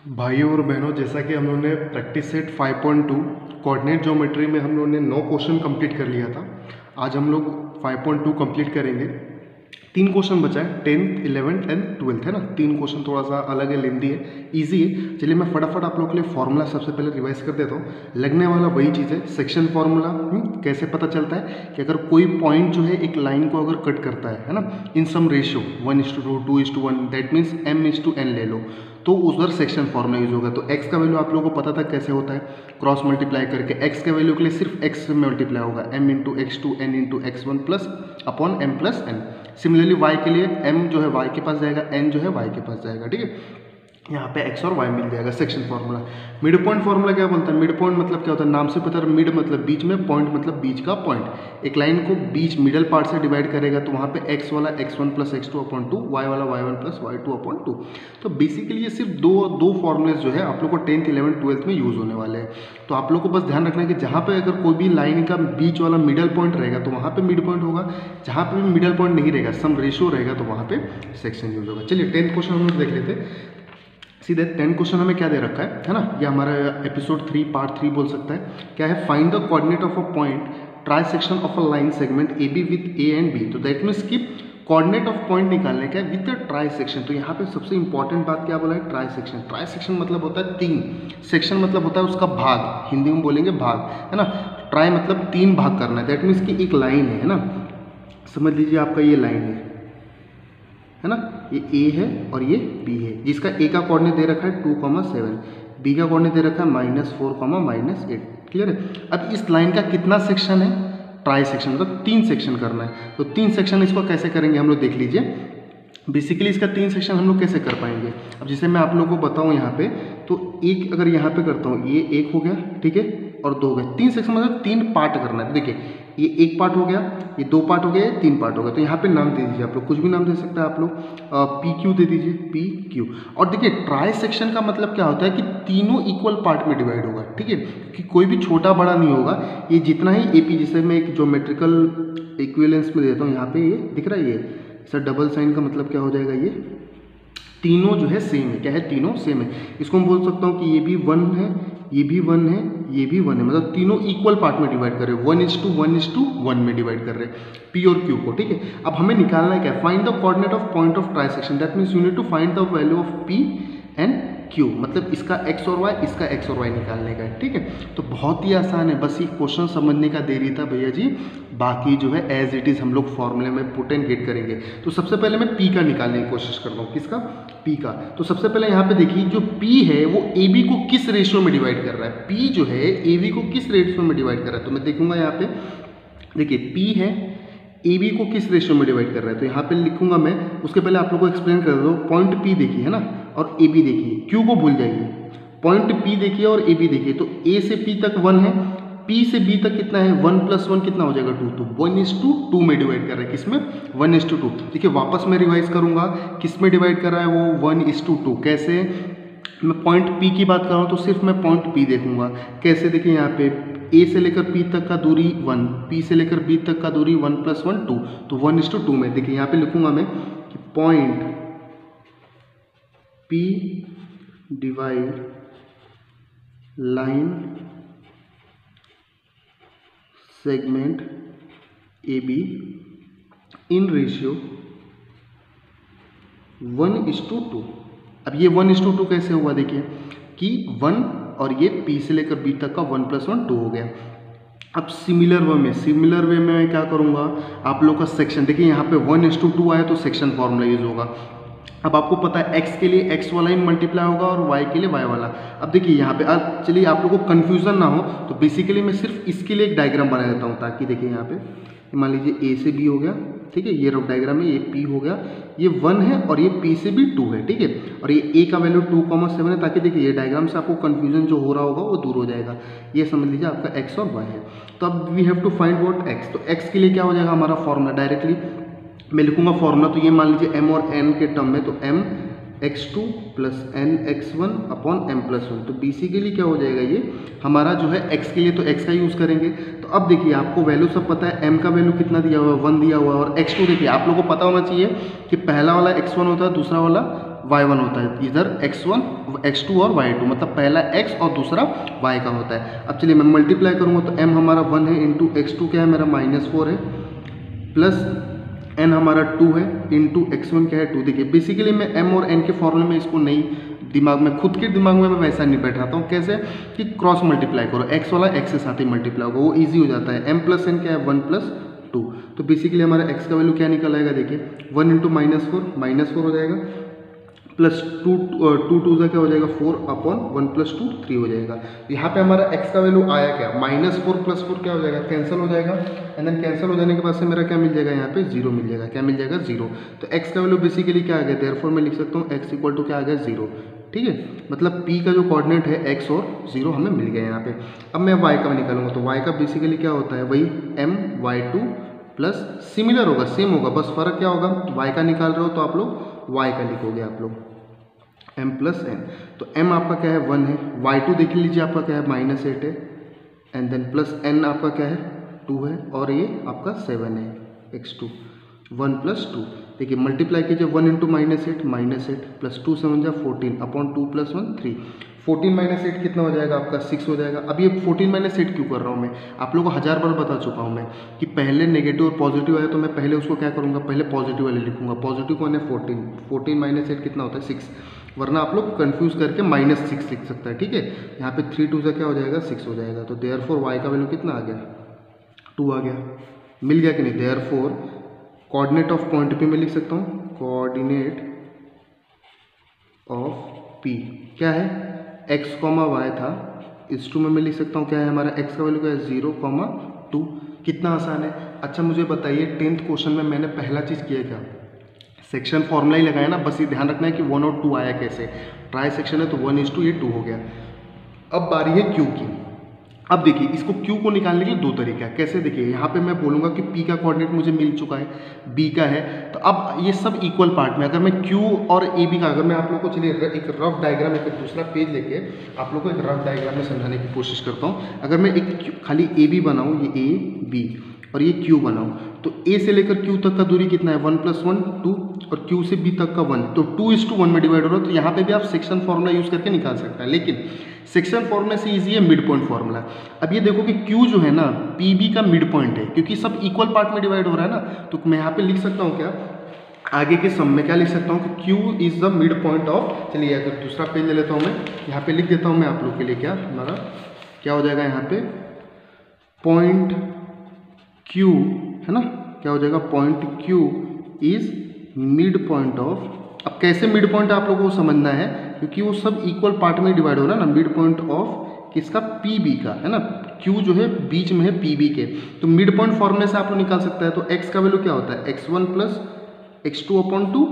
भाइयों और बहनों, जैसा कि हम लोगों ने प्रैक्टिस सेट 5.2 कोऑर्डिनेट ज्योमेट्री में हम लोगों ने 9 क्वेश्चन कंप्लीट कर लिया था। आज हम लोग 5.2 कंप्लीट करेंगे। 3 क्वेश्चन बचा है, 10th 11th एंड 12th, है ना। 3 क्वेश्चन थोड़ा सा अलग है, लेंदी है, इजी है। चलिए मैं फटाफट आप लोगों के लिए फॉर्मूला सबसे पहले रिवाइज कर देता हूँ। लगने वाला वही चीज़ है, सेक्शन फॉर्मूला। कैसे पता चलता है कि अगर कोई पॉइंट जो है एक लाइन को अगर कट करता है ना, इन सम रेशियो 1:2, 2:1, दैट मीन्स m:n ले लो, तो उधर सेक्शन फॉर्मूला यूज होगा। तो x का वैल्यू आप लोगों को पता था कैसे होता है, क्रॉस मल्टीप्लाई करके। x के वैल्यू के लिए सिर्फ x से मल्टीप्लाई होगा, m into x2 n into x1 plus upon m plus n। Similarly y के लिए m जो है y के पास जाएगा, n जो है y के पास जाएगा, ठीक है। यहाँ पे x और y मिल जाएगा, section formula. Mid point formula क्या बोलता है? मिड पॉइंट मतलब क्या होता है? नाम से पता है, मिड मतलब बीच में, पॉइंट मतलब बीच का पॉइंट। एक लाइन को बीच मिडल पार्ट से डिवाइड करेगा तो वहाँ पे x वाला x1 plus x2 upon 2, y वाला y1 प्लस y2 अपॉन 2। तो बेसिकली ये सिर्फ दो फॉर्मूलेज जो है आप लोग को 10th 11th 12th में यूज होने वाले हैं। तो आप लोग को बस ध्यान रखना है कि जहाँ पे अगर कोई भी लाइन का बीच वाला मिडल पॉइंट रहेगा तो वहाँ पे मिड पॉइंट होगा, जहाँ पे भी मिडल पॉइंट नहीं रहेगा, सम रेशियो रहेगा, तो वहाँ पे सेक्शन यूज होगा। चलिए 10th क्वेश्चन हम लोग देख लेते हैं। सीधे 10 क्वेश्चन हमें क्या दे रखा है ना, ये हमारा एपिसोड 3 पार्ट 3 बोल सकता है। क्या है? Find the coordinate of a point trisection of a line segment A B with A and B. तो दैट मीन्स कि कोऑर्डिनेट ऑफ पॉइंट निकालने का है विद ट्राई सेक्शन। तो यहाँ पे सबसे इंपॉर्टेंट बात क्या बोला है? Try section. ट्राई सेक्शन मतलब होता है 3, सेक्शन मतलब होता है उसका भाग, हिंदी में बोलेंगे भाग, है ना। ट्राई मतलब 3 भाग करना है। दैट मीन्स कि एक लाइन है ना, समझ लीजिए आपका ये लाइन है ना, ये A है और ये B है, जिसका A का कोऑर्डिनेट दे रखा है 2,7, B का कोऑर्डिनेट दे रखा है -4, -8। क्लियर है? अब इस लाइन का कितना सेक्शन है? ट्राई सेक्शन, मतलब 3 सेक्शन करना है। तो 3 सेक्शन इसको कैसे करेंगे हम लोग देख लीजिए। बेसिकली इसका 3 सेक्शन हम लोग कैसे कर पाएंगे? अब जैसे मैं आप लोगों को बताऊं यहाँ पे, तो एक अगर यहाँ पे करता हूँ, ये एक हो गया, ठीक है, और 2 हो गए। 3 सेक्शन मतलब 3 पार्ट करना है। देखिए ये 1 पार्ट हो गया, ये 2 पार्ट हो गया, ये 3 पार्ट हो गया। तो यहाँ पे नाम दे दीजिए आप लोग, कुछ भी नाम दे सकते हैं आप लोग, PQ दे दीजिए, PQ। और देखिए ट्राई सेक्शन का मतलब क्या होता है कि तीनों इक्वल पार्ट में डिवाइड होगा, ठीक है, कि कोई भी छोटा बड़ा नहीं होगा। ये जितना ही AP, जैसे मैं एक ज्योमेट्रिकल इक्विवेलेंस में देता हूँ, यहाँ पे ये दिख रहा है, ये सर डबल साइन का मतलब क्या हो जाएगा? ये तीनों जो है सेम है। क्या है? तीनों सेम है। इसको मैं बोल सकता हूँ कि ये भी 1 है, ये भी 1 है, ये भी 1 है, मतलब तीनों इक्वल पार्ट में डिवाइड कर रहे हैं, 1:1:1 में डिवाइड कर रहे हैं P और Q को, ठीक है। अब हमें निकालना है क्या? Find the coordinate of point of trisection. That means you need to find the value of P and Q, मतलब इसका x और y, इसका x और y निकालने का है, ठीक है। तो बहुत ही आसान है, बस ये क्वेश्चन समझने का देरी था भैया जी। बाकी जो है एज इट इज़ हम लोग फॉर्मूले में पुट एंड गेट करेंगे। तो सबसे पहले मैं P का निकालने की कोशिश करता हूँ। किसका? P का। तो सबसे पहले यहाँ पे देखिए, जो P है वो AB को किस रेशियो में डिवाइड कर रहा है? P जो है AB को किस रेशियो में डिवाइड कर रहा है? तो मैं देखूंगा यहाँ पे, देखिए P है, AB को किस रेशियो में डिवाइड कर रहा है? तो यहाँ पे लिखूंगा मैं, उसके पहले आप लोग को एक्सप्लेन कर दो। पॉइंट P देखिए, है ना, और AB देखिए, Q को भूल जाइए। पॉइंट P देखिए और AB देखिए। तो A से P तक 1 है, P से B तक कितना है? 1 + 1 कितना हो जाएगा? 2। तो 1:2 में डिवाइड कर रहा है। किसमें? 1:2। देखिए वापस मैं रिवाइज करूंगा, किस में डिवाइड कर रहा है वो? 1:2। कैसे? मैं पॉइंट P की बात कर रहा हूँ तो सिर्फ मैं पॉइंट P देखूंगा। कैसे? देखिए यहाँ पे A से लेकर P तक का दूरी 1, P से लेकर B तक का दूरी 1 + 1 2, तो 1:2 में। देखिए यहाँ पे लिखूंगा मैं कि point P divide line segment AB in ratio 1:2। अब ये 1:2 कैसे हुआ? देखिए कि 1 और ये P से लेकर B तक का 1 + 1 2 हो गया। अब सिमिलर वे में मैं क्या करूँगा? आप लोग का सेक्शन, देखिए यहाँ पे 1:2 आया तो सेक्शन फॉर्मूला यूज होगा। अब आपको पता है x के लिए x वाला ही मल्टीप्लाई होगा और y के लिए y वाला। अब देखिए यहाँ पे, अब चलिए आप लोगों को कन्फ्यूजन ना हो तो बेसिकली मैं सिर्फ इसके लिए एक डायग्राम बना देता हूँ, ताकि देखिए यहाँ पे मान लीजिए A से B हो गया, ठीक है, ये रफ डायग्राम है, ये P हो गया, ये 1 है और ये P से भी 2 है, ठीक है, और ये A का वैल्यू 2,7 है, ताकि देखिए ये डायग्राम से आपको कन्फ्यूजन जो हो रहा होगा वो दूर हो जाएगा। ये समझ लीजिए आपका x और y है। तो अब we have to find what x। तो x के लिए क्या हो जाएगा हमारा फॉर्मूला? डायरेक्टली मैं लिखूंगा फॉर्मूला। तो ये मान लीजिए m और n के टर्म में, तो m x2 + n x1 upon m + 1। तो बेसिकली क्या हो जाएगा? ये हमारा जो है x के लिए तो x का यूज़ करेंगे। तो अब देखिए आपको वैल्यू सब पता है, m का वैल्यू कितना दिया हुआ है? 1 दिया हुआ है, और x2 देखिए आप लोगों को पता होना चाहिए कि पहला वाला x1 होता है, दूसरा वाला y1 होता है। इधर x1 x2 और y2, मतलब पहला x और दूसरा y का होता है। अब चलिए मैं मल्टीप्लाई करूँगा तो m हमारा 1 है इंटू x2 क्या है मेरा -4 है, प्लस n हमारा 2 है इंटू x1 क्या है 2। देखिए बेसिकली मैं m और n के फॉर्मूले में इसको नहीं दिमाग में, खुद के दिमाग में मैं वैसा नहीं बैठाता हूँ। कैसे कि क्रॉस मल्टीप्लाई करो, x वाला x के साथ ही मल्टीप्लाई होगा, वो ईजी हो जाता है। m प्लस n क्या है 1 प्लस 2, तो बेसिकली हमारा x का वैल्यू क्या निकल आएगा, देखिए 1 इंटू -4 हो जाएगा, प्लस 2 2 क्या हो जाएगा 4 अपॉन 1 प्लस 2 3 हो जाएगा। यहाँ पे हमारा x का वैल्यू आया क्या, -4 प्लस 4 क्या हो जाएगा, कैंसिल हो जाएगा, एंड देन कैंसिल हो जाने के बाद से मेरा क्या मिल जाएगा, यहाँ पे 0 मिल जाएगा। क्या मिल जाएगा 0, तो x का वैल्यू बेसिकली क्या आ गया, देयरफॉर मैं लिख सकता हूँ x इक्वल टू क्या आ गया 0। ठीक है, मतलब p का जो कोऑर्डिनेट है x और 0 हमें मिल गया यहाँ पे। अब मैं y का निकालूंगा तो y का बेसिकली क्या होता है, वही m y2 प्लस सिमिलर होगा, सेम होगा, बस फर्क क्या होगा, y का निकाल रहे हो तो आप लोग y का लिखोगे आप लोग m प्लस n। तो m आपका क्या है 1 है, y2 देख लीजिए आपका क्या है -8 है, एंड देन प्लस n आपका क्या है 2 है, और ये आपका 7 है x2 1 प्लस 2। देखिए मल्टीप्लाई कीजिए 1 इंटू -8 प्लस 2 7 जा 14 अपॉन 2 प्लस 1 3, 14 -8 कितना हो जाएगा आपका 6 हो जाएगा। अब ये 14 -8 क्यों कर रहा हूँ मैं, आप लोगों को 1000 बार बता चुका हूँ मैं कि पहले नेगेटिव और पॉजिटिव आया तो मैं पहले उसको क्या करूँगा, पहले पॉजिटिव वाले लिखूंगा। पॉजिटिव कौन है 14 -8 कितना होता है 6, वरना आप लोग कंफ्यूज करके -6 लिख सकता है। ठीक है, यहाँ पे 3 2 से क्या हो जाएगा 6 हो जाएगा, तो देयरफॉर y का वैल्यू कितना आ गया 2 आ गया, मिल गया कि नहीं। देयरफॉर कोऑर्डिनेट ऑफ पॉइंट पे मैं लिख सकता हूँ, कोऑर्डिनेट ऑफ p क्या है x, y था, इस 2 में मैं लिख सकता हूँ क्या है हमारा x का वैल्यू क्या है 0, 2। कितना आसान है। अच्छा मुझे बताइए 10th क्वेश्चन में मैंने पहला चीज़ किया क्या, सेक्शन फॉर्मूला ही लगाया ना, बस ये ध्यान रखना है कि 1 और 2 आया कैसे, ट्राई सेक्शन है तो 1:2 ये 2 हो गया। अब बारी है q की। अब देखिए इसको q को निकालने के लिए दो तरीका है, कैसे, देखिए यहाँ पे मैं बोलूँगा कि p का कोऑर्डिनेट मुझे मिल चुका है, b का है, तो अब ये सब इक्वल पार्ट में अगर मैं q और ab का, अगर मैं आप लोग को चलिए एक रफ डायग्राम, एक दूसरा पेज लेके आप लोग को एक रफ डायग्राम में समझाने की कोशिश करता हूँ। अगर मैं एक खाली ab बनाऊँ, ये a b और ये q बनाऊँ, तो a से लेकर q तक का दूरी कितना है 1 + 1 2, और q से b तक का 1, तो 2:1 में डिवाइड हो रहा है। तो यहाँ पे भी आप सेक्शन फॉर्मूला यूज़ करके निकाल सकते हैं, लेकिन सेक्शन फॉर्मूला से इजी है मिड पॉइंट फॉर्मूला। अब ये देखो कि q जो है ना pb का मिड पॉइंट है, क्योंकि सब इक्वल पार्ट में डिवाइड हो रहा है ना, तो मैं यहाँ पे लिख सकता हूँ क्या, आगे के सम में क्या लिख सकता हूँ कि q is the mid point of, चलिए अगर दूसरा पेज ले लेता हूँ मैं, यहाँ पे लिख देता हूँ मैं आप लोग के लिए, क्या हमारा क्या हो जाएगा यहाँ पे पॉइंट q है ना, क्या हो जाएगा point q is mid point of. अब कैसे मिड पॉइंट आप लोगों को समझना है, क्योंकि वो सब इक्वल पार्ट में डिवाइड हो रहा है ना, मिड पॉइंट ऑफ किसका pb का है ना, q जो है बीच में है pb के, तो मिड पॉइंट फॉर्मूले से आप लोग निकाल सकते हैं। तो x का वैल्यू क्या होता है x1 plus x2 upon 2,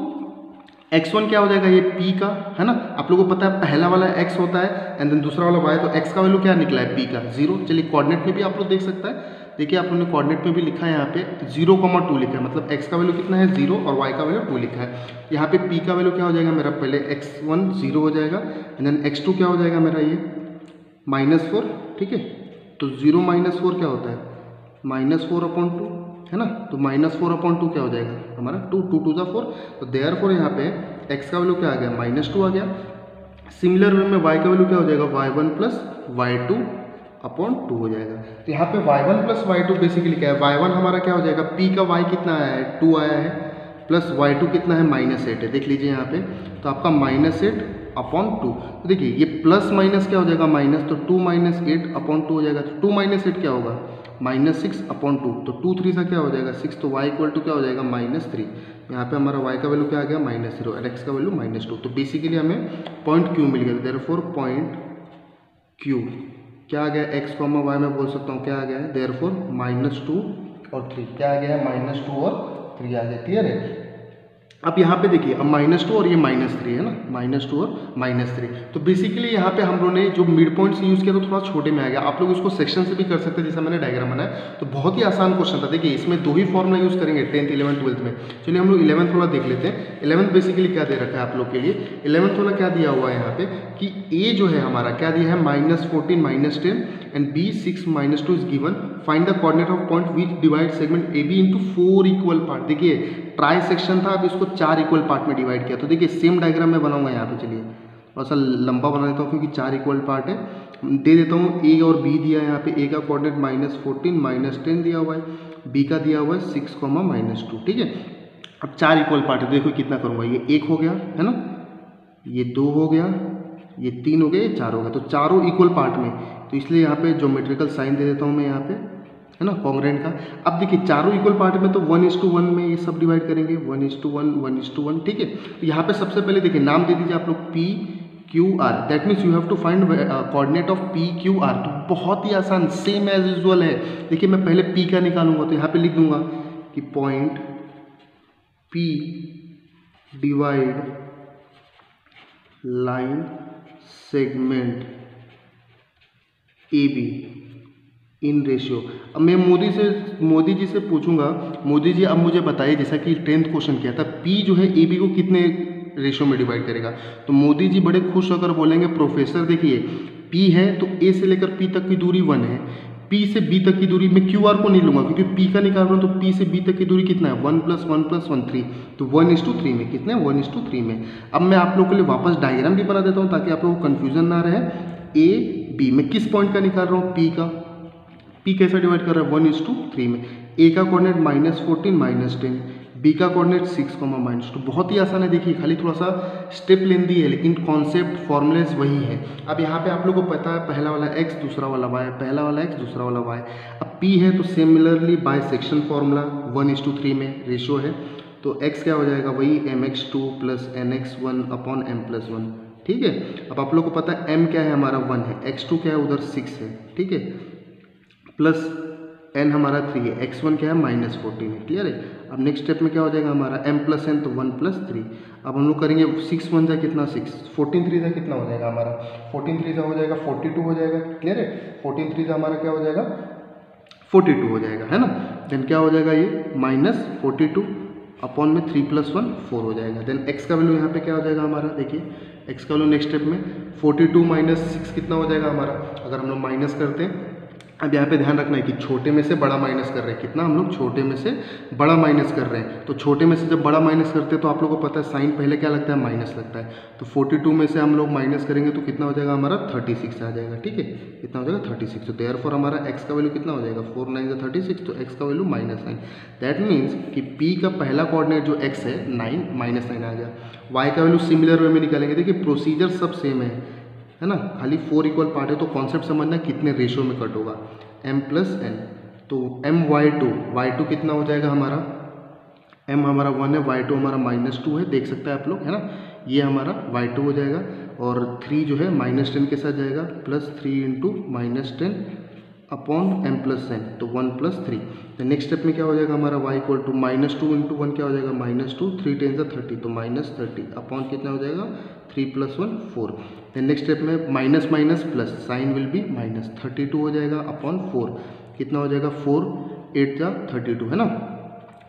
x1 क्या हो जाएगा ये p का है ना, आप लोगों को पता है पहला वाला x होता है एंड देन दूसरा वाला y, तो x का वैल्यू क्या निकला है p का 0। चलिए कोऑर्डिनेट में भी आप लोग देख सकता है, देखिए आप लोगों ने कोऑर्डिनेट में भी लिखा है यहाँ पे 0,2 लिखा है, मतलब x का वैल्यू कितना है 0 और y का वैल्यू 2 लिखा है। यहाँ पे p का वैल्यू क्या हो जाएगा मेरा, पहले x1 0 हो जाएगा एंड देन x2 क्या हो जाएगा मेरा ये -4, ठीक है, तो 0 - 4 क्या होता है -4/2 है ना, तो -4/2 क्या हो जाएगा हमारा 2 2 2 4, तो देयरफॉर यहाँ पे x का वैल्यू क्या आ गया -2 आ गया। सिमिलर वे में y का वैल्यू क्या हो जाएगा y1 प्लस y2 अपॉन 2 हो जाएगा। तो यहाँ पे y1 प्लस y2 बेसिकली क्या है, y1 हमारा क्या हो जाएगा, p का y कितना आया है 2 आया है, प्लस y2 कितना है -8 है, देख लीजिए यहाँ पे, तो आपका -8 अपॉन 2, तो देखिए ये प्लस माइनस क्या हो जाएगा माइनस, तो 2 - 8 अपॉन 2 हो जाएगा, तो 2 - 8 क्या होगा -6 अपॉन 2, तो 2 3 सा क्या हो जाएगा 6, तो y इक्वल टू क्या हो जाएगा -3। यहाँ पे हमारा y का वैल्यू क्या आ गया -0 और x का वैल्यू -2, तो बेसिकली हमें पॉइंट q मिल गया। देयरफॉर पॉइंट q क्या आ गया x, y में बोल सकता हूँ क्या आ गया है, देयरफॉर -2 और 3 क्या आ गया है -2 और 3 आ गया। क्लियर है। अब यहाँ पे देखिए अब -2 और ये -3 है ना, -2 और -3, तो बेसिकली यहाँ पे हम लोगों ने जो मिड पॉइंट से यूज़ किया तो थोड़ा छोटे में आ गया। आप लोग इसको सेक्शन से भी कर सकते हैं, जैसा मैंने डायग्राम बनाया, तो बहुत ही आसान क्वेश्चन था। देखिए इसमें 2 ही फॉर्मूला यूज़ करेंगे 10th 11th 12th में। चलिए हम लोग 11th वाला देख लेते हैं। 11th बेसिकली क्या दे रखा है आप लोग के लिए, 11th वाला क्या दिया हुआ है यहाँ पे कि a जो है हमारा क्या दिया है -14 -10 and b 6 -2 is given, find the coordinate of point which divide segment ab into 4 equal part. देखिए ट्राई सेक्शन था, अब इसको 4 इक्वल पार्ट में डिवाइड किया, तो देखिए सेम डायग्राम में बनाऊंगा यहाँ पे। चलिए थोड़ा सा लंबा बना देता हूँ क्योंकि 4 इक्वल पार्ट है। दे देता हूँ ए और बी दिया है यहाँ पे, ए का कोऑर्डिनेट -14 -10 दिया हुआ है, बी का दिया हुआ है 6, -2, ठीक है। अब 4 इक्वल पार्ट है, देखो कितना करूँगा, ये 1 हो गया है ना, ये 2 हो गया, ये 3 हो गया, ये 4 हो गया, तो चारों इक्वल पार्ट में, तो इसलिए यहाँ पे ज्योमेट्रिकल साइन दे देता हूँ मैं यहाँ पे, है ना, कॉन्ग्रुएंट का। अब देखिए चारों इक्वल पार्ट में तो 1:1 में ये सब डिवाइड करेंगे, 1:1 1:1, ठीक है। तो यहाँ पे सबसे पहले देखिए नाम दे दीजिए आप लोग P Q R, that means you have to find coordinate of P Q R। तो बहुत ही आसान, सेम एज यूजुअल है। देखिए मैं पहले P का निकालूंगा, तो यहाँ पे लिख दूंगा कि point P divide line segment AB in ratio. अब मैं मोदी जी से पूछूंगा, मोदी जी अब मुझे बताइए, जैसा कि 10th क्वेश्चन किया था, P जो है AB को कितने रेशियो में डिवाइड करेगा। तो मोदी जी बड़े खुश होकर बोलेंगे, प्रोफेसर देखिए P है तो A से लेकर P तक की दूरी 1 है, P से B तक की दूरी, मैं QR को नहीं लूंगा क्योंकि P का निकाल रहा हूँ, तो P से B तक की दूरी कितना है, 1 + 1 + 1 3, तो 1:3 में, कितने 1:3 में। अब मैं आप लोगों के लिए वापस डायग्राम भी बना देता हूँ ताकि आप लोगों को कन्फ्यूजन ना रहे। A B मैं किस पॉइंट का निकाल रहा हूँ, P का। P कैसे डिवाइड कर रहा है, 1:3 में। A का कोऑर्डिनेट -14 -10, B का कोऑर्डिनेट 6, -2। बहुत ही आसान है, देखिए खाली थोड़ा सा स्टेप लेंदी है, लेकिन कॉन्सेप्ट फॉर्मूलेज वही है। अब यहाँ पे आप लोगों को पता है पहला वाला x दूसरा वाला y, पहला वाला x दूसरा वाला y। अब P है तो सिमिलरली बाय सेक्शन फॉर्मूला 1:3 में रेशियो है, तो x क्या हो जाएगा, वही mx2 + nx1/m+1, ठीक है। अब आप लोग को पता है m क्या है, हमारा 1 है, x2 क्या है, उधर 6 है, ठीक है, प्लस n हमारा 3 है, x1 क्या है, -14 है, क्लियर है। अब नेक्स्ट स्टेप में क्या हो जाएगा हमारा m + n, तो 1 + 3। अब हम लोग करेंगे 6 1 जा कितना 6, 14 3 जा कितना हो जाएगा हमारा, 14 3 जा हो जाएगा 42 हो जाएगा, क्लियर है। 14 3 जा हमारा क्या हो जाएगा, 42 हो जाएगा, है ना। देन क्या हो जाएगा, ये -42 अपॉन में 3 + 1 4 हो जाएगा। देन x का वैल्यू यहाँ पे क्या हो जाएगा हमारा, देखिए x का वैल्यू नेक्स्ट स्टेप में 42 - 6 कितना हो जाएगा हमारा, अगर हम लोग माइनस करते हैं। अब यहाँ पे ध्यान रखना है कि छोटे में से बड़ा माइनस कर रहे हैं, कितना हम लोग छोटे में से बड़ा माइनस कर रहे हैं। तो छोटे में से जब बड़ा माइनस करते हैं तो आप लोगों को पता है साइन पहले क्या लगता है, माइनस लगता है। तो 42 में से हम लोग माइनस करेंगे तो कितना हो जाएगा हमारा, 36 आ जाएगा, ठीक है, कितना हो जाएगा 36। तो देयरफॉर हमारा x का वैल्यू कितना हो जाएगा, 4 9 जा 36, तो x का वैल्यू -9। दैट मीन्स कि P का पहला कोऑर्डिनेट जो x है 9 -9 आ गया। y का वैल्यू सिमिलर वे में निकालेंगे, देखिए प्रोसीजर सब सेम है ना, खाली 4 इक्वल पार्ट है, तो कॉन्सेप्ट समझना कितने रेशियो में कट होगा, m + n। तो y2 कितना हो जाएगा हमारा, m हमारा 1 है, y2 हमारा -2 है, देख सकते हैं आप लोग, है ना। ये हमारा y2 हो जाएगा, और 3 जो है -10 के साथ जाएगा, +3 × -10 अपॉन m + n, तो 1 + 3। तो नेक्स्ट स्टेप में क्या हो जाएगा हमारा, y = -2 × 1 क्या हो जाएगा, -2, 3 10 = 30, तो -30 अपॉन कितना हो जाएगा, 3 + 1 4। देन नेक्स्ट स्टेप में minus minus plus, sign will be -32 हो जाएगा अपॉन 4, कितना हो जाएगा, 4 8 जा 32, है ना,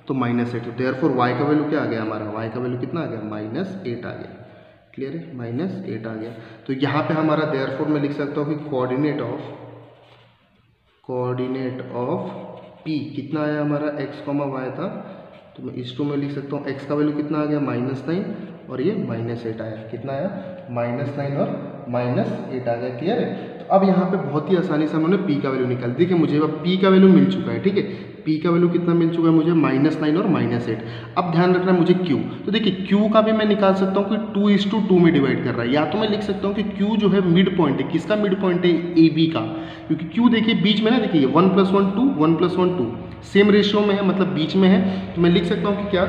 तो -8। देयरफॉर y का वैल्यू क्या आ गया हमारा, y का वैल्यू कितना आ गया, -8 आ गया, क्लियर है, -8 आ गया। तो यहाँ पे हमारा देयरफॉर मैं लिख सकता हूँ कि कोऑर्डिनेट ऑफ P कितना आया हमारा, x, y था, तो मैं इस 2 में लिख सकता हूँ x का वैल्यू कितना आ गया, -9, और ये -8 आया, कितना आया, -9 और -8 आ गया, क्लियर है। तो अब यहाँ पे बहुत ही आसानी से हमने P का वैल्यू निकाल, देखिए मुझे अब P का वैल्यू मिल चुका है, ठीक है। P का वैल्यू कितना मिल चुका है मुझे, -9 और -8। अब ध्यान रखना है मुझे Q, तो देखिए Q का भी मैं निकाल सकता हूँ कि 2:2 में डिवाइड कर रहा है, या तो मैं लिख सकता हूँ कि Q जो है मिड पॉइंट है, किसका मिड पॉइंट है, AB का, क्योंकि Q देखिए बीच में ना, देखिए 1 + 1 2 1 + 1 2 सेम रेशियो में है, मतलब बीच में है। तो मैं लिख सकता हूँ कि क्या,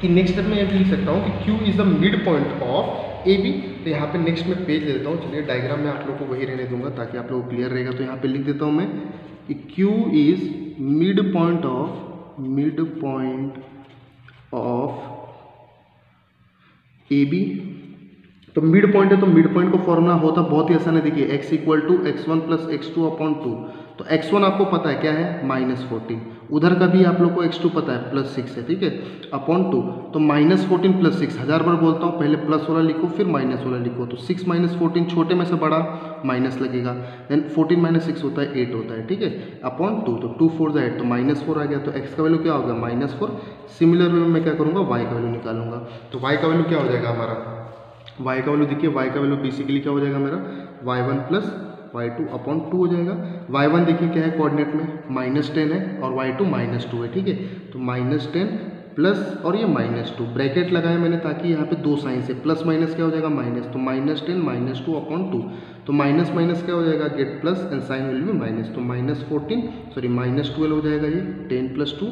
कि नेक्स्ट स्टेप में ये लिख सकता हूँ कि Q is the mid point of AB। तो यहाँ पे नेक्स्ट में पेज ले लेता हूँ, चलिए डायग्राम में आप लोग को वही रहने दूंगा ताकि आप लोग को क्लियर रहेगा। तो यहाँ पे लिख देता हूँ मैं कि Q is mid point of AB। तो मिड पॉइंट है, तो मिड पॉइंट को फॉर्मूला होता बहुत ही आसान है, देखिए x = x1 + x2/2। तो x1 आपको पता है क्या है, -14, उधर का भी आप लोग को x2 पता है +6 है, ठीक है, अपॉन 2। तो -14 + 6, 1000 बार बोलता हूँ, पहले प्लस वाला लिखो फिर माइनस वाला लिखो, तो 6 - 14 छोटे में से बड़ा माइनस लगेगा, देन 14 - 6 होता है 8 होता है, ठीक है, अपॉन 2, तो 2 4 8, तो -4 आ गया। तो x का वैल्यू क्या होगा, -4। सिमिलर वे में मैं क्या करूँगा, y का वैल्यू निकालूंगा, तो y का वैल्यू क्या हो जाएगा हमारा, y का वैल्यू देखिए, y का वैल्यू बेसिकली क्या हो जाएगा मेरा y1 प्लस y2 अपॉन 2 हो जाएगा। y1 देखिए क्या है कोऑर्डिनेट में -10 है और y2 -2 है, ठीक है। तो -10 प्लस और ये -2 ब्रैकेट लगाया मैंने ताकि यहाँ पे दो साइन से प्लस माइनस क्या हो जाएगा माइनस, तो -10 -2 अपॉन 2, तो माइनस माइनस क्या हो जाएगा get plus and sign will be minus, तो -12 हो जाएगा ये 10 + 2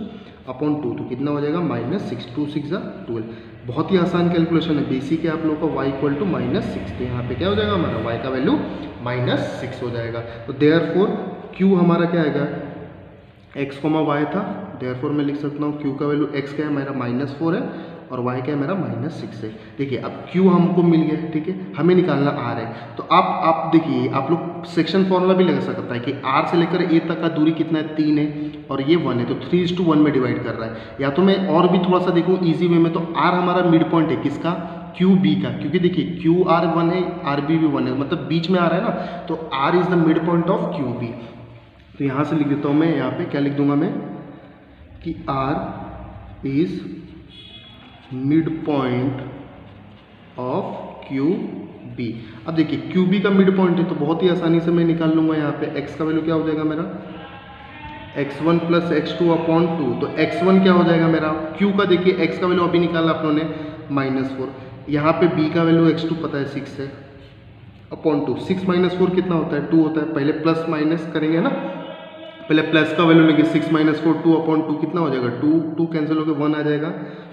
अपॉन 2, तो कितना हो जाएगा -6, 2 6 12। बहुत ही आसान कैलकुलेशन है, बेसिक है आप लोगों का y = -6, तो यहाँ पे क्या हो जाएगा हमारा y का वैल्यू -6 हो जाएगा। तो देयरफॉर q हमारा क्या आएगा, x, y था, देयरफॉर मैं लिख सकता हूँ q का वैल्यू x क्या है मेरा -4 है और y क्या है मेरा -6 है। देखिए अब q हमको मिल गया, ठीक है, हमें निकालना r है। तो आप देखिए आप लोग सेक्शन फॉर्मूला भी लगा सकता है कि r से लेकर a तक का दूरी कितना है 3 है और ये 1 है, तो 3:1 में डिवाइड कर रहा है। या तो मैं और भी थोड़ा सा देखूँ ईजी वे में, तो r हमारा मिड पॉइंट है किसका, QB का, क्योंकि देखिए QR 1 है RB भी 1 है, मतलब बीच में आ रहा है ना, तो R is the mid point of QB। तो यहाँ से लिख देता हूँ मैं, यहाँ पे क्या लिख दूंगा मैं कि R is mid point of QB। अब देखिए QB का मिड पॉइंट है तो बहुत ही आसानी से मैं निकाल लूंगा। यहाँ पे x का वैल्यू क्या हो जाएगा मेरा x1 + x2 अपॉन 2, तो x1 क्या हो जाएगा मेरा, q का देखिए x का वैल्यू अभी निकाला आप लोगों ने -4, यहाँ पे b का वैल्यू x2 पता है 6 है अपॉन 2, 6 - 4 कितना होता है 2 होता है, पहले प्लस माइनस करेंगे ना, पहले प्लस का वैल्यू लेंगे 6 - 4 2 अपॉन 2 कितना हो जाएगा 2 कैंसिल होकर 1 आ जाएगा।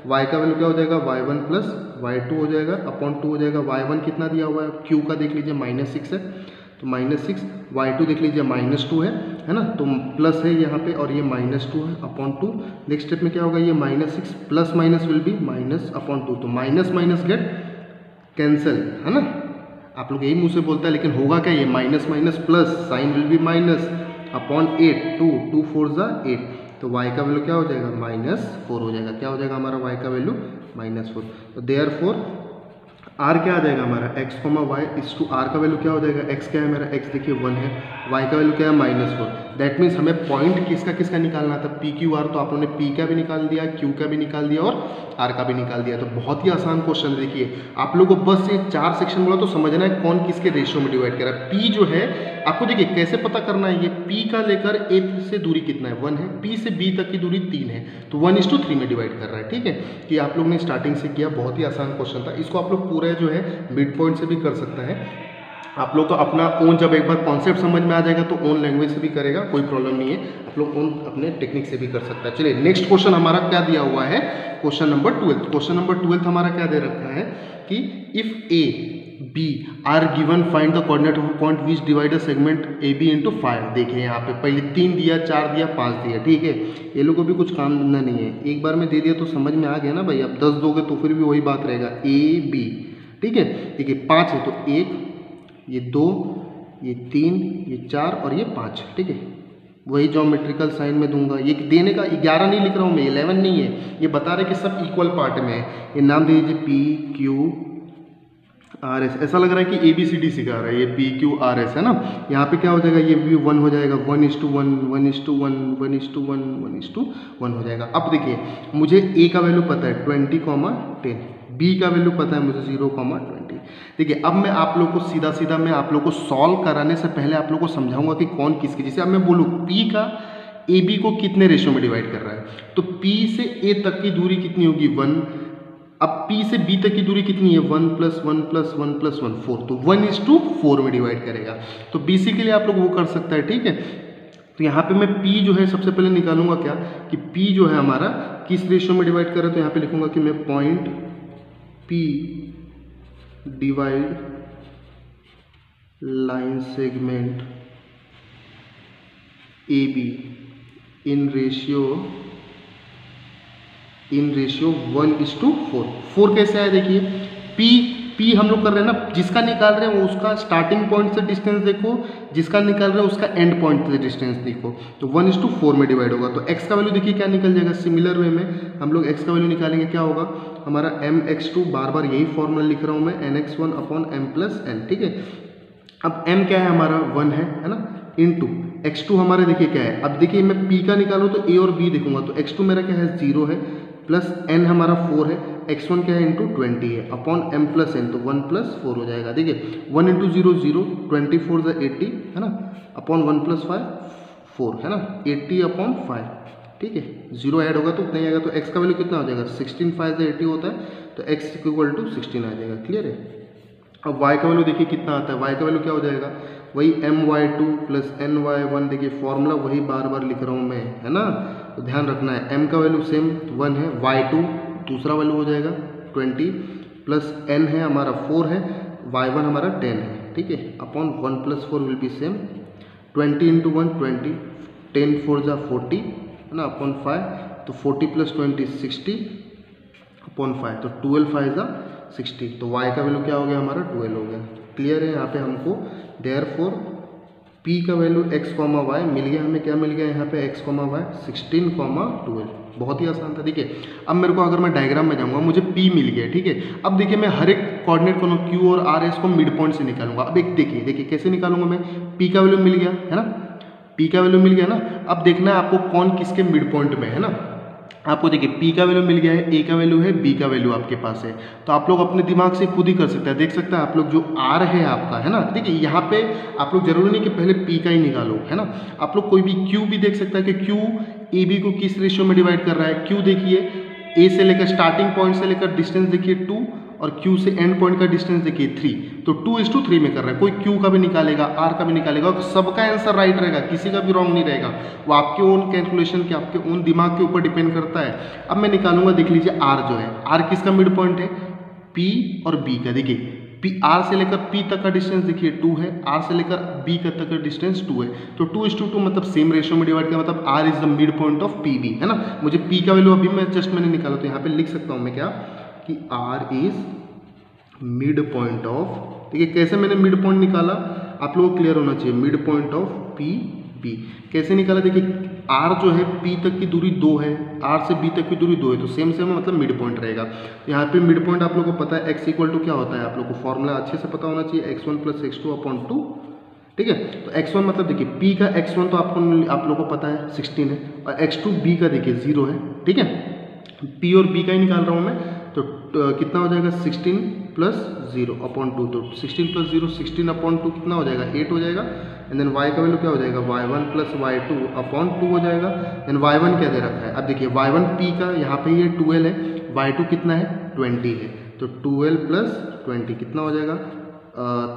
y का वैल्यू क्या हो जाएगा y1 + y2 हो जाएगा अपॉन 2 हो जाएगा। y1 कितना दिया हुआ है, q का देख लीजिए -6 है, तो -6, y2 देख लीजिए -2 है ना, तो प्लस है यहाँ पे और ये -2 है अपॉन 2। नेक्स्ट स्टेप में क्या होगा, ये -6 plus minus will be minus upon 2, तो माइनस माइनस गेट कैंसिल, है ना। आप लोग यही मुँह से बोलता है लेकिन होगा क्या, ये minus minus plus, sign will be minus upon 8, 2 4 = 8, तो y का वैल्यू क्या हो जाएगा -4 हो जाएगा। क्या हो जाएगा हमारा y का वैल्यू -4। तो देयरफॉर r क्या आ जाएगा हमारा x, y इस टू r का वैल्यू क्या हो जाएगा, x क्या है मेरा, x देखिए 1 है, y का वैल्यू क्या है -4। दैट मीन्स हमें पॉइंट किसका किसका निकालना था, p q r, तो आप लोगों ने p का भी निकाल दिया, q का भी निकाल दिया और r का भी निकाल दिया। तो बहुत ही आसान क्वेश्चन है। देखिए आप लोगों को बस ये 4 सेक्शन बोला तो समझना है कौन किसके रेशियो में डिवाइड कर रहा है। p जो है आपको देखिए कैसे पता करना है, ये p का लेकर a से दूरी कितना है 1 है, p से b तक की दूरी 3 है, तो 1:3 में डिवाइड कर रहा है, ठीक है। कि आप लोग ने स्टार्टिंग से किया, बहुत ही आसान क्वेश्चन था। इसको आप लोग पूरा जो है मिड पॉइंट से भी कर सकता है। आप लोग को अपना ओन, जब एक बार कॉन्सेप्ट समझ में आ जाएगा तो ओन लैंग्वेज से भी करेगा, कोई प्रॉब्लम नहीं है, आप लोग ओन अपने टेक्निक से भी कर सकता है। चलिए नेक्स्ट क्वेश्चन हमारा क्या दिया हुआ है, क्वेश्चन नंबर 12। क्वेश्चन नंबर 12 हमारा क्या दे रखा है कि if A B are given find the coordinate of point which divide the segment A B into 5। देखिए यहाँ पे पहले 3 दिया, 4 दिया, 5 दिया, ठीक है। ये लोगों को भी कुछ काम धंधा नहीं है, एक बार में दे दिया तो समझ में आ गया ना भाई। अब 10 दोगे तो फिर भी वही बात रहेगा, ए बी, ठीक है। देखिए 5 है तो 1, ये 2, ये 3, ये 4 और ये 5, ठीक है। वही ज्योमेट्रिकल साइन में दूंगा, ये देने का 11 नहीं लिख रहा हूँ मैं, 11 नहीं है, ये बता रहे कि सब इक्वल पार्ट में है। ये नाम दे दीजिए पी क्यू आर एस, ऐसा लग रहा है कि ए बी सी डी सिखा रहा है, ये पी क्यू आर एस है ना। यहाँ पे क्या हो जाएगा, ये भी 1 हो जाएगा, 1:1 1:1 1:1 1:1 हो जाएगा। अब देखिए मुझे ए का वैल्यू पता है 20, 10, बी का वैल्यू पता है मुझे 0, 20। देखिए अब मैं आप लोग को सीधा मैं आप लोग को सॉल्व कराने से पहले आप लोग को समझाऊंगा कि कौन किसकी, जैसे अब मैं बोलूँ पी का ए बी को कितने रेशियो में डिवाइड कर रहा है, तो पी से ए तक की दूरी कितनी होगी 1, अब P से B तक की दूरी कितनी है 1 + 1 + 1 + 1 4, तो 1:4 में डिवाइड करेगा। तो BC के लिए आप लोग वो कर सकता है, ठीक है। तो यहाँ पे मैं P जो है सबसे पहले निकालूंगा क्या कि P जो है हमारा किस रेशियो में डिवाइड कर रहा है, तो यहाँ पे लिखूंगा कि मैं point P divide line segment AB in ratio 1:4। 4 कैसे आया, देखिए P हम लोग कर रहे हैं ना, जिसका निकाल रहे हैं वो उसका स्टार्टिंग पॉइंट से डिस्टेंस देखो, जिसका निकाल रहे हैं उसका एंड पॉइंट से डिस्टेंस देखो, तो 1:4 में डिवाइड होगा। तो x का वैल्यू देखिए क्या निकल जाएगा, सिमिलर वे में हम लोग x का वैल्यू निकालेंगे, क्या होगा हमारा mx2, बार यही फॉर्मूला लिख रहा हूँ मैं, nx1 अपॉन m + n, ठीक है। अब m क्या है हमारा 1 है ना, इंटू x2 हमारे देखिए क्या है। अब देखिए मैं p का निकालूँ तो a और b देखूंगा, तो x2 मेरा क्या है 0 है, प्लस n हमारा 4 है, x1 क्या है इंटू 20 है अपॉन m प्लस n, तो 1 प्लस 4 हो जाएगा। देखिए 1 इंटू 0 0, 24 × 80 है ना, अपॉन 1 प्लस 5 4 है ना, 80 अपॉन 5, ठीक है। 0 ऐड होगा तो उतना ही आएगा, तो x का वैल्यू कितना हो जाएगा, 16 5 से 80 होता है, तो x इक्वल टू 16 आ जाएगा। क्लियर है। अब y का वैल्यू देखिए कितना आता है, y का वैल्यू क्या हो जाएगा, वही my2 प्लस ny1, देखिए फॉर्मूला वही बार बार लिख रहा हूँ मैं, है ना, तो ध्यान रखना है। m का वैल्यू सेम 1 है, y2 दूसरा वैल्यू हो जाएगा 20 प्लस n है हमारा 4 है, y1 हमारा 10 है, ठीक है, upon 1 plus 4 will be same 20 into 1 20, 10 4 जा 40 है ना, अपॉन 5, तो 40 प्लस 20 60 अपॉन 5, तो 12 5 जा 60, तो y का वैल्यू क्या हो गया हमारा 12 हो गया। क्लियर है। यहाँ पे हमको देयरफॉर p का वैल्यू x, y मिल गया, हमें क्या मिल गया यहाँ पे x, y 16, 12, बहुत ही आसान था। देखिए अब मेरे को अगर मैं डायग्राम में जाऊँगा मुझे p मिल गया, ठीक है। अब देखिए मैं हर एक कोऑर्डिनेट को q और r s को मिड पॉइंट से निकालूंगा। अब एक देखिए कैसे निकालूंगा मैं, p का वैल्यू मिल गया है ना, p का वैल्यू मिल गया ना। अब देखना है आपको कौन किसके मिड पॉइंट में है ना। आपको देखिए p का वैल्यू मिल गया है, a का वैल्यू है, b का वैल्यू आपके पास है, तो आप लोग अपने दिमाग से खुद ही कर सकते हैं। देख सकते हैं आप लोग जो r है आपका, है ना, देखिए यहाँ पे आप लोग जरूरी नहीं कि पहले p का ही निकालो, है ना, आप लोग कोई भी q भी देख सकता है कि q a b को किस रेशियो में डिवाइड कर रहा है। q देखिए a से लेकर स्टार्टिंग पॉइंट से लेकर डिस्टेंस देखिए 2 और q से एंड पॉइंट का डिस्टेंस देखिए 3, तो 2:3 में कर रहा है। कोई q का भी निकालेगा, r का भी निकालेगा, और सबका आंसर राइट रहेगा, किसी का भी रॉन्ग नहीं रहेगा। वो आपके ओन कैलकुलेशन के, आपके ओन दिमाग के ऊपर डिपेंड करता है। अब मैं निकालूंगा, देख लीजिए r जो है, r किसका मिड पॉइंट है, p और b का। देखिए p r से लेकर p तक का डिस्टेंस देखिए 2 है, r से लेकर b का तक का डिस्टेंस 2 है, तो 2:2 मतलब सेम रेशियो में डिवाइड किया, मतलब r is the mid point of p b, है ना। मुझे p का वैल्यू अभी मैंने निकाला, तो यहाँ पे लिख सकता हूँ मैं क्या कि r is mid point of, ठीक है। कैसे मैंने मिड पॉइंट निकाला आप लोगों को क्लियर होना चाहिए। Mid point of P B कैसे निकाला, देखिए आर जो है पी तक की दूरी 2 है, आर से बी तक की दूरी 2 है, तो सेम है, मतलब मिड पॉइंट रहेगा। तो यहाँ पे मिड पॉइंट आप लोग को पता है एक्स इक्वल टू क्या होता है, आप लोग को फॉर्मूला अच्छे से पता होना चाहिए, x1 प्लस x2 अपॉन 2, ठीक है। तो x1 मतलब देखिए p का x1 तो आप लोग को पता है 16 है, और x2 b का देखिए 0 है, ठीक है। p और b का ही निकाल रहा हूँ मैं, तो कितना हो जाएगा 16 प्लस 0 अपॉन 2, तो 16 प्लस 0 16 अपॉन 2 कितना हो जाएगा 8 हो जाएगा। एंड देन y का वैल्यू क्या हो जाएगा y1 प्लस y2 अपॉन 2 हो जाएगा। एंड y1 क्या दे रखा है, अब देखिए y1 p का यहाँ पे ये 12 है, y2 कितना है 20 है, तो 12 प्लस 20 कितना हो जाएगा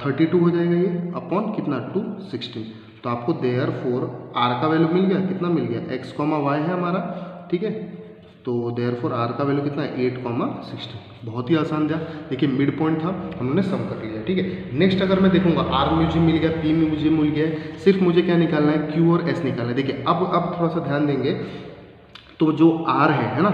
32 हो जाएगा ये, अपॉन कितना 2 16। तो आपको देयरफॉर r का वैल्यू मिल गया, कितना मिल गया x, y है हमारा, ठीक है। तो देयरफॉर r का वैल्यू कितना है 8,16। बहुत ही आसान था। देखिए मिड पॉइंट था, हमने सम कर लिया, ठीक है। नेक्स्ट अगर मैं देखूंगा r मुझे मिल गया, p में मुझे मिल गया, सिर्फ मुझे क्या निकालना है q और s निकालना है। देखिए अब थोड़ा सा ध्यान देंगे, तो जो r है ना,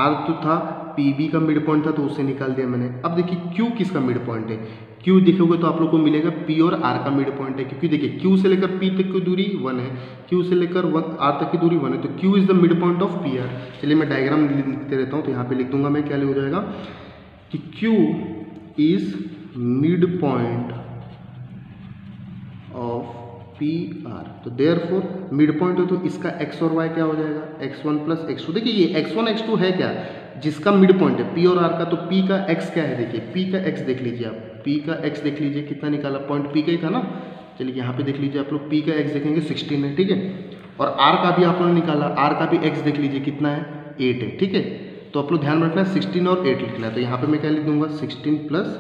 r तो था pb का मिड पॉइंट था, तो उसे निकाल दिया मैंने। अब देखिए q किसका मिड पॉइंट है, q देखोगे तो आप लोग को मिलेगा p और r का मिड पॉइंट है, क्योंकि देखिए q से लेकर p तक की दूरी 1 है, q से लेकर r तक की दूरी 1 है, तो q is the mid point of p r। चलिए मैं डायग्राम लिखते रहता हूँ, तो यहाँ पे लिख दूंगा मैं, क्या हो जाएगा कि q is mid point of P R. तो देयरफॉर मिड पॉइंट है, तो इसका x और y क्या हो जाएगा x1 प्लस x2। देखिए ये x1 x2 है क्या, जिसका मिड पॉइंट है p और r का, तो p का x क्या है, देखिए p का x देख लीजिए आप, p का x देख लीजिए कितना निकाला, पॉइंट p का ही था ना। चलिए यहाँ पे देख लीजिए आप लोग, p का x देखेंगे 16 है, ठीक है। और r का भी आप लोगों ने निकाला, r का भी x देख लीजिए कितना है 8 है, ठीक है। तो आप लोग ध्यान रखना है 16 और 8 लिखना है, तो यहाँ पे मैं क्या लिख दूंगा 16 प्लस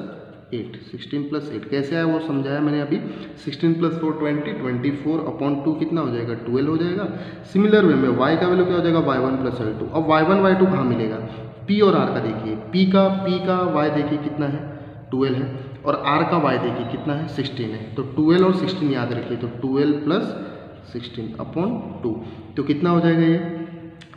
8 कैसे आया वो समझाया मैंने अभी। 16 प्लस 4 20, 24 अपॉन 2 कितना हो जाएगा 12 हो जाएगा। सिमिलर वे में y का वैल्यू क्या हो जाएगा y1 प्लस y2। अब y1 y2 कहाँ मिलेगा, p और r का देखिए, p का y देखिए कितना है 12 है, और r का y देखिए कितना है 16 है, तो 12 और 16 याद रखिए, तो 12 प्लस 16 अपॉन 2, तो कितना हो जाएगा ये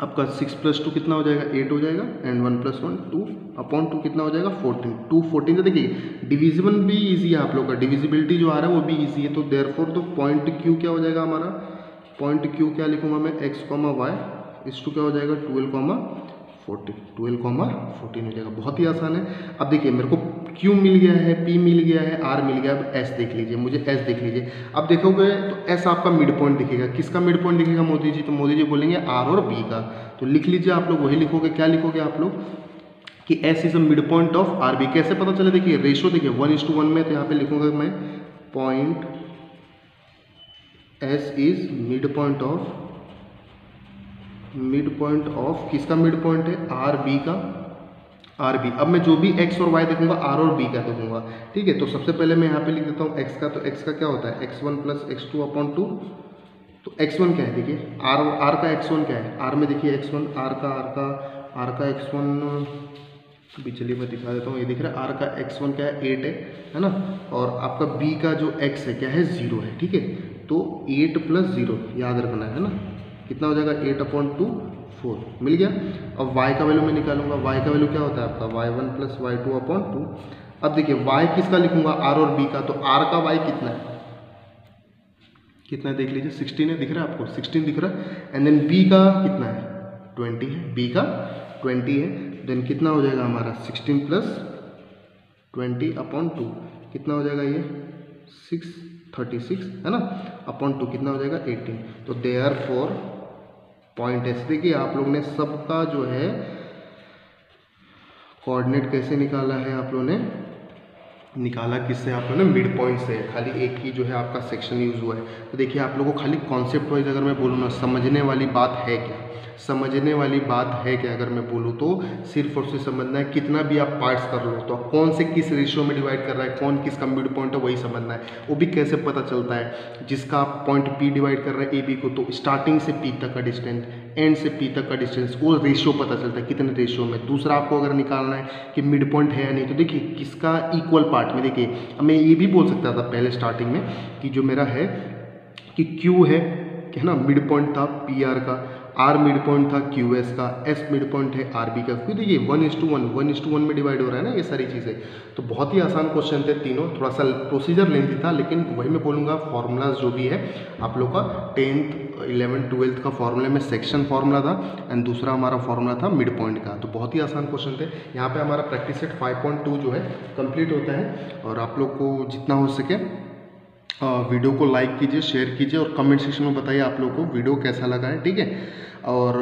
आपका 6 प्लस 2 कितना हो जाएगा 8 हो जाएगा, एंड 1 प्लस 1 2 अपॉन 2 कितना हो जाएगा 14, 2 14। तो देखिए डिविजिबल भी इजी है आप लोग का, डिविजिबिलिटी जो आ रहा है वो भी इजी है। तो देयरफॉर तो पॉइंट क्यू क्या हो जाएगा हमारा, पॉइंट क्यू क्या लिखूंगा मैं x, y इस टू क्या हो जाएगा 12, 14 हो जाएगा। बहुत ही आसान है। अब देखिए मेरे को Q मिल गया है, P मिल गया है, R मिल गया, अब S देख लीजिए, मुझे S देख लीजिए। अब देखोगे तो S आपका मिड पॉइंट दिखेगा, किसका मिड पॉइंट दिखेगा मोदी जी, तो मोदी जी बोलेंगे R और B का। तो लिख लीजिए आप लोग, वही लिखोगे, क्या लिखोगे आप लोग कि S is a mid point of R B. कैसे पता चले, देखिए रेशो देखिए 1:1 में, तो यहाँ पे लिखूंगा मैं point S is mid point of किसका मिड पॉइंट है, आर बी का, आर बी। अब मैं जो भी x और y देखूंगा आर और बी का देखूंगा, ठीक है। तो सबसे पहले मैं यहाँ पे लिख देता हूँ x का, तो x का क्या होता है x1 प्लस x2 अपॉन 2। तो x1 क्या है, देखिए r का x1 क्या है, r में देखिए x1, r का x1 भी, चलिए मैं दिखा देता हूँ, ये दिख रहा है r का x1 क्या है 8 है ना, और आपका b का जो x है क्या है 0 है, ठीक है। तो 8 प्लस 0 याद रखना है ना, कितना हो जाएगा 8/2 4, मिल गया। अब y का वैल्यू मैं निकालूंगा, y का वैल्यू क्या होता है आपका y1 प्लस y2/2। अब देखिए y किसका लिखूंगा, r और b का, तो r का y कितना है देख लीजिए 16 है, दिख रहा है आपको 16 दिख रहा है। एंड देन b का कितना है 20 है, b का 20 है। देन कितना हो जाएगा हमारा 16 प्लस 20/2 कितना हो जाएगा ये 636 है ना, अपॉन 2 कितना हो जाएगा 18। तो देयरफॉर पॉइंट ऐसे, देखिए आप लोग ने सबका जो है कोऑर्डिनेट कैसे निकाला है, आप लोगों ने निकाला किससे, आप लोगों ने मिड पॉइंट से, खाली एक ही जो है आपका सेक्शन यूज हुआ है। तो देखिए आप लोगों को खाली कॉन्सेप्ट वाइज अगर मैं बोलूँ ना, समझने वाली बात है क्या, समझने वाली बात है क्या, अगर मैं बोलूँ तो सिर्फ और सिर्फ समझना है। कितना भी आप पार्ट्स कर लो तो कौन से किस रेशियो में डिवाइड कर रहा है, कौन किसका मिड पॉइंट है, वही समझना है। वो भी कैसे पता चलता है, जिसका पॉइंट पी डिवाइड कर रहा है ए बी को, तो स्टार्टिंग से पी तक का डिस्टेंस, एंड से पी तक का डिस्टेंस, वो रेशियो पता चलता है कितने रेशियो में। दूसरा आपको अगर निकालना है कि मिड पॉइंट है या नहीं, तो देखिए किसका इक्वल पार्ट में, देखिए मैं ये भी बोल सकता था पहले स्टार्टिंग में कि जो मेरा है कि Q है ना, मिड पॉइंट था पी आर का, आर मिड पॉइंट था क्यू एस का, एस मिड पॉइंट है आर बी का, क्योंकि देखिए 1:1 में डिवाइड हो रहा है ना ये सारी चीज़ें। तो बहुत ही आसान क्वेश्चन थे तीनों, थोड़ा सा प्रोसीजर लेंथी था, लेकिन वही मैं बोलूँगा फॉर्मूलाज जो भी है आप लोग का 10th 11th 12th का फॉर्मूले में सेक्शन फार्मूला था, एंड दूसरा हमारा फार्मूला था मिड पॉइंट का। तो बहुत ही आसान क्वेश्चन थे। यहाँ पे हमारा प्रैक्टिस सेट 5.2 जो है कंप्लीट होता है, और आप लोग को जितना हो सके वीडियो को लाइक कीजिए, शेयर कीजिए, और कमेंट सेक्शन में बताइए आप लोगों को वीडियो कैसा लगा है, ठीक है। और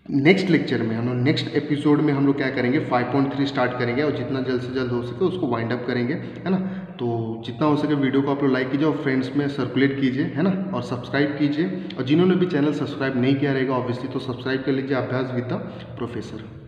नेक्स्ट लेक्चर में हम लोग, नेक्स्ट एपिसोड में हम लोग क्या करेंगे, 5.3 स्टार्ट करेंगे, और जितना जल्द से जल्द हो सके उसको वाइंड अप करेंगे, है ना। तो जितना हो सके वीडियो को आप लोग लाइक कीजिए और फ्रेंड्स में सर्कुलेट कीजिए, है ना, और सब्सक्राइब कीजिए। और जिन्होंने भी चैनल सब्सक्राइब नहीं किया रहेगा ऑब्वियसली तो सब्सक्राइब कर लीजिए, अभ्यास विद द प्रोफेसर।